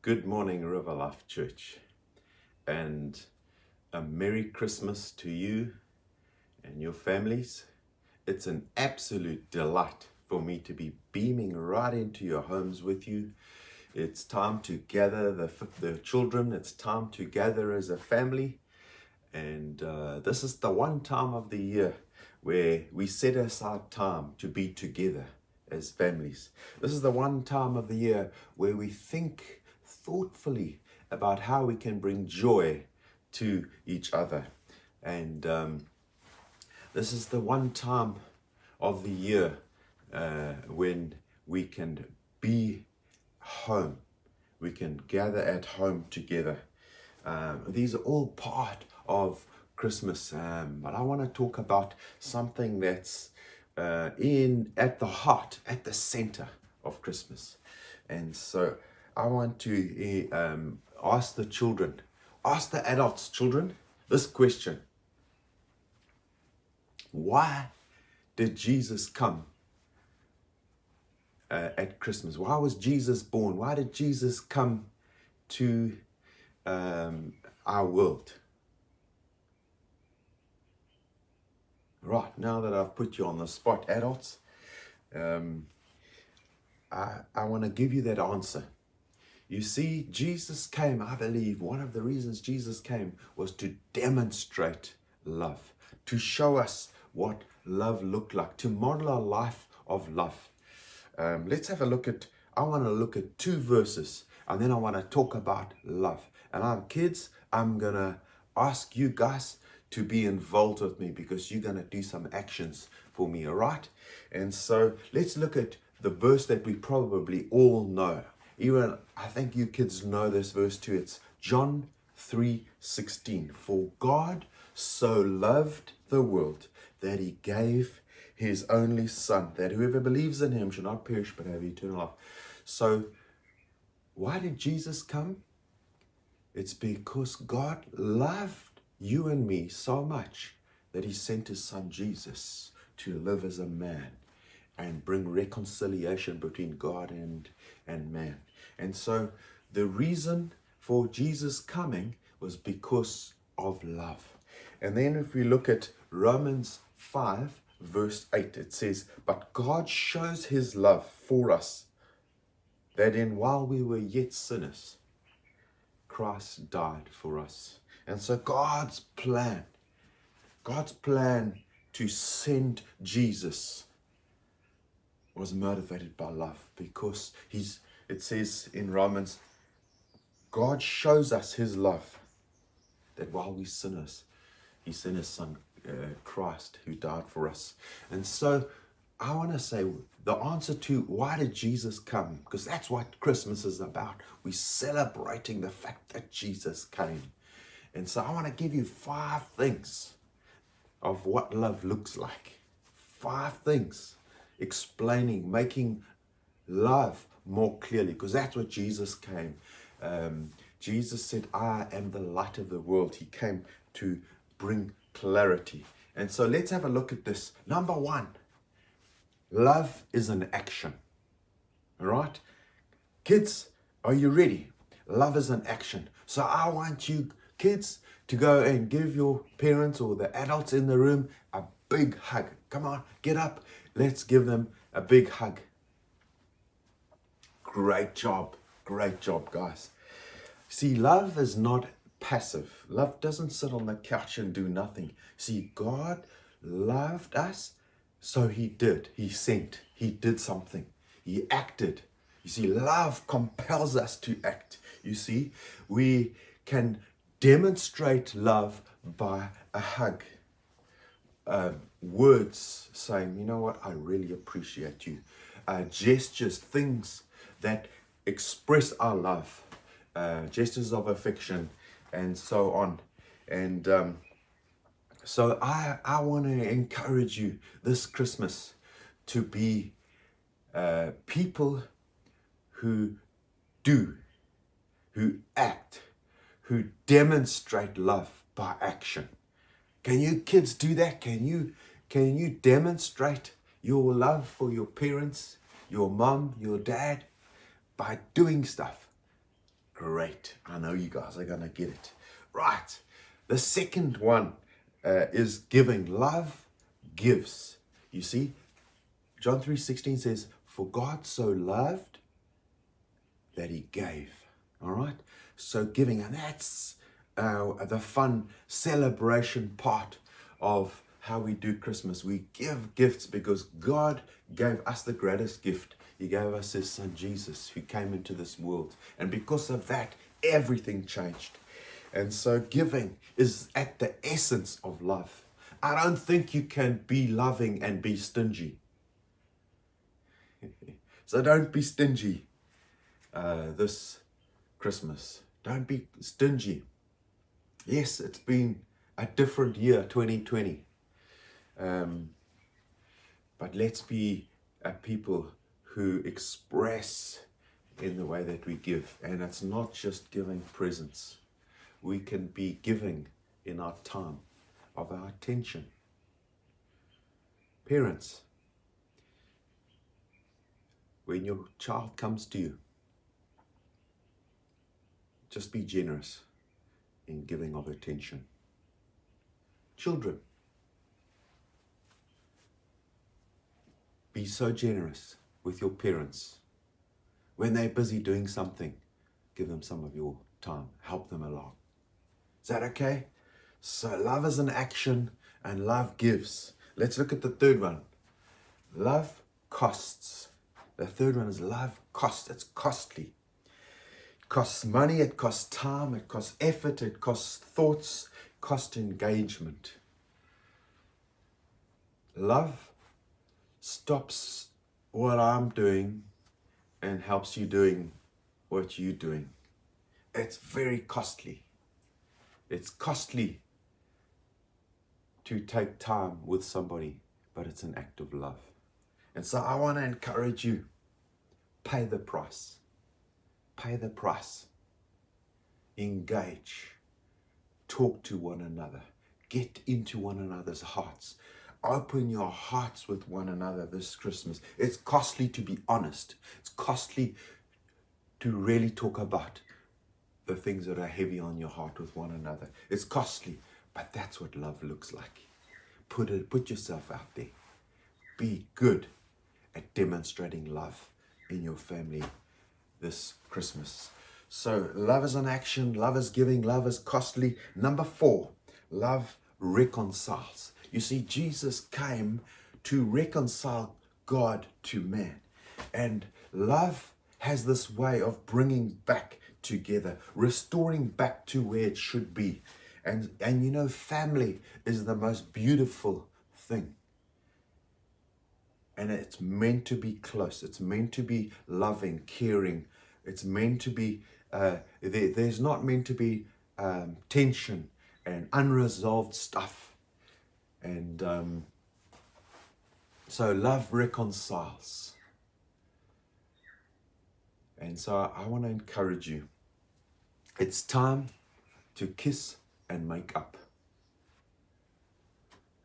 Good morning, River Life Church, and a Merry Christmas to you and your families. It's an absolute delight for me to be beaming right into your homes with you. It's time to gather the children. It's time to gather as a family. And this is the one time of the year where we set aside time to be together as families. This is the one time of the year where we think thoughtfully about how we can bring joy to each other. And this is the one time of the year when we can be home. We can gather at home together. These are all part of Christmas, but I want to talk about something that's at the heart, at the center of Christmas. And so I want to ask the children, ask the adults, children, this question. Why did Jesus come at Christmas? Why was Jesus born? Why did Jesus come to our world? Right, now that I've put you on the spot, adults, I want to give you that answer. You see, Jesus came, I believe, one of the reasons Jesus came was to demonstrate love, to show us what love looked like, to model a life of love. Let's have a look at, I want to look at 2 verses, and then I want to talk about love. And kids, I'm going to ask you guys to be involved with me because you're going to do some actions for me, all right? And so let's look at the verse that we probably all know. Even I think you kids know this verse too. It's John 3:16. For God so loved the world that he gave his only son, that whoever believes in him shall not perish but have eternal life. So why did Jesus come? It's because God loved you and me so much that he sent his son Jesus to live as a man and bring reconciliation between God and man. And so the reason for Jesus coming was because of love. And then if we look at Romans 5 verse 8, it says, but God shows his love for us, that in while we were yet sinners, Christ died for us. And so God's plan to send Jesus was motivated by love, because it says in Romans, God shows us his love, that while we sinners, he sent his son Christ, who died for us. And so I want to say the answer to why did Jesus come, because that's what Christmas is about. We're celebrating the fact that Jesus came. And so I want to give you 5 things of what love looks like. 5 things explaining, making love more clearly, because that's what Jesus came. Jesus said, I am the light of the world. He came to bring clarity. And so let's have a look at this. Number 1, love is an action. All right? Kids, are you ready? Love is an action. So I want you kids to go and give your parents or the adults in the room a big hug. Come on, get up. Let's give them a big hug. Great job, guys. See, love is not passive. Love doesn't sit on the couch and do nothing. See, God loved us, so he did. He sent. He did something. He acted. You see, love compels us to act. You see, we can demonstrate love by a hug. Words saying, you know what, I really appreciate you. Gestures, things that express our love. Gestures of affection and so on. And so I want to encourage you this Christmas to be people who do, who act, who demonstrate love by action. Can you kids do that? Can you demonstrate your love for your parents, your mom, your dad, by doing stuff? Great. I know you guys are going to get it. Right. The second one is giving. Love gives. You see, John 3:16 says, for God so loved that he gave. All right. So giving, and that's the fun celebration part of how we do Christmas. We give gifts because God gave us the greatest gift. He gave us his son Jesus, who came into this world. And because of that, everything changed. And so giving is at the essence of love. I don't think you can be loving and be stingy. So don't be stingy this Christmas. Don't be stingy. Yes, it's been a different year, 2020. But let's be a people who express in the way that we give. And it's not just giving presents. We can be giving in our time, of our attention. Parents, when your child comes to you, just be generous in giving of attention. Children, be so generous with your parents. When they're busy doing something, give them some of your time. Help them along. Is that okay? So love is an action and love gives. Let's look at the third one. Love costs. The third one is love costs. It's costly. It costs money, it costs time, it costs effort, it costs thoughts, it costs engagement. Love stops what I'm doing and helps you doing what you're doing. It's very costly. It's costly to take time with somebody, but it's an act of love. And so I want to encourage you, pay the price. Pay the price. Engage. Talk to one another. Get into one another's hearts. Open your hearts with one another this Christmas. It's costly to be honest. It's costly to really talk about the things that are heavy on your heart with one another. It's costly, but that's what love looks like. Put yourself out there. Be good at demonstrating love in your family this Christmas. So love is an action, love is giving, love is costly. Number 4, love reconciles. You see, Jesus came to reconcile God to man. And love has this way of bringing back together, restoring back to where it should be. And you know, family is the most beautiful thing. And it's meant to be close. It's meant to be loving, caring. It's meant to be, there's not meant to be tension and unresolved stuff. And so love reconciles. And so I want to encourage you. It's time to kiss and make up.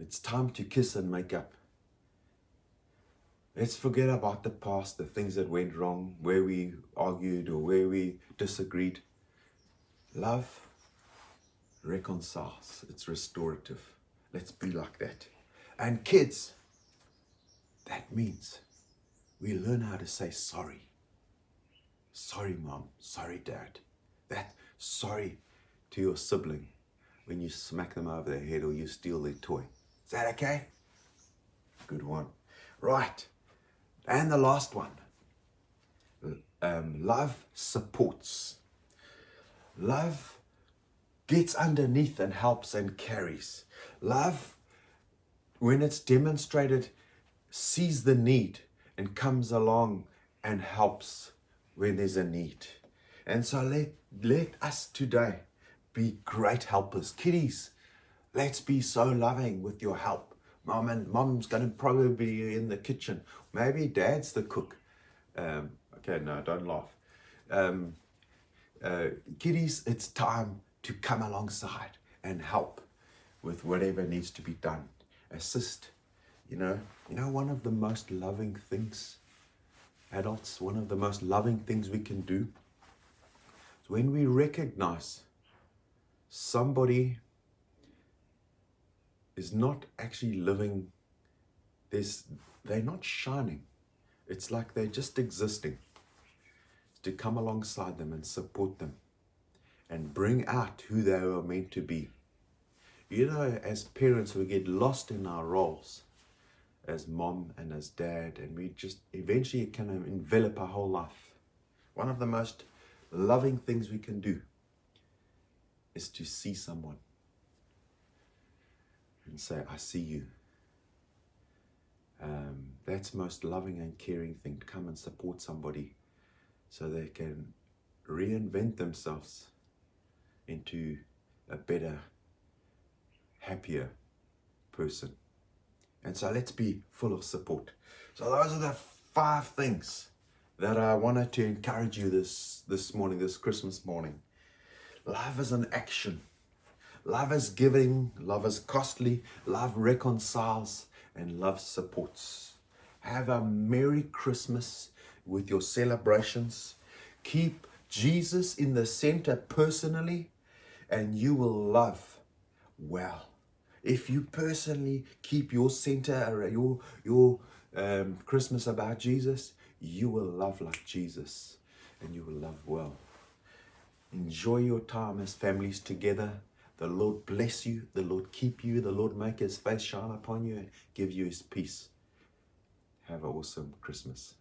It's time to kiss and make up. Let's forget about the past, the things that went wrong, where we argued or where we disagreed. Love reconciles. It's restorative. Let's be like that. And kids, that means we learn how to say sorry. Sorry, mom. Sorry, dad. That sorry to your sibling when you smack them over the head or you steal their toy. Is that okay? Good one. Right. And the last one. Love supports. Love gets underneath and helps and carries. Love, when it's demonstrated, sees the need and comes along and helps when there's a need. And so let us today be great helpers. Kiddies, let's be so loving with your help. Mom's going to probably be in the kitchen. Maybe dad's the cook. Okay, no, don't laugh. Kiddies, it's time to come alongside and help with whatever needs to be done. Assist. You know, one of the most loving things, adults, one of the most loving things we can do So when we recognize somebody is not actually living, they're not shining. It's like they're just existing. To come alongside them and support them and bring out who they are meant to be. You know, as parents, we get lost in our roles as mom and as dad, and we just eventually kind of envelop our whole life. One of the most loving things we can do is to see someone and say, I see you. That's most loving and caring thing, to come and support somebody so they can reinvent themselves into a better, happier person. And so let's be full of support. So those are the 5 things that I wanted to encourage you this morning, this Christmas morning. Love is an action. Love is giving. Love is costly. Love reconciles. And love supports. Have a Merry Christmas with your celebrations. Keep Jesus in the center personally, and you will love well. If you personally keep your center, your Christmas about Jesus, you will love like Jesus, and you will love well. Enjoy your time as families together. The Lord bless you. The Lord keep you. The Lord make his face shine upon you and give you his peace. Have an awesome Christmas.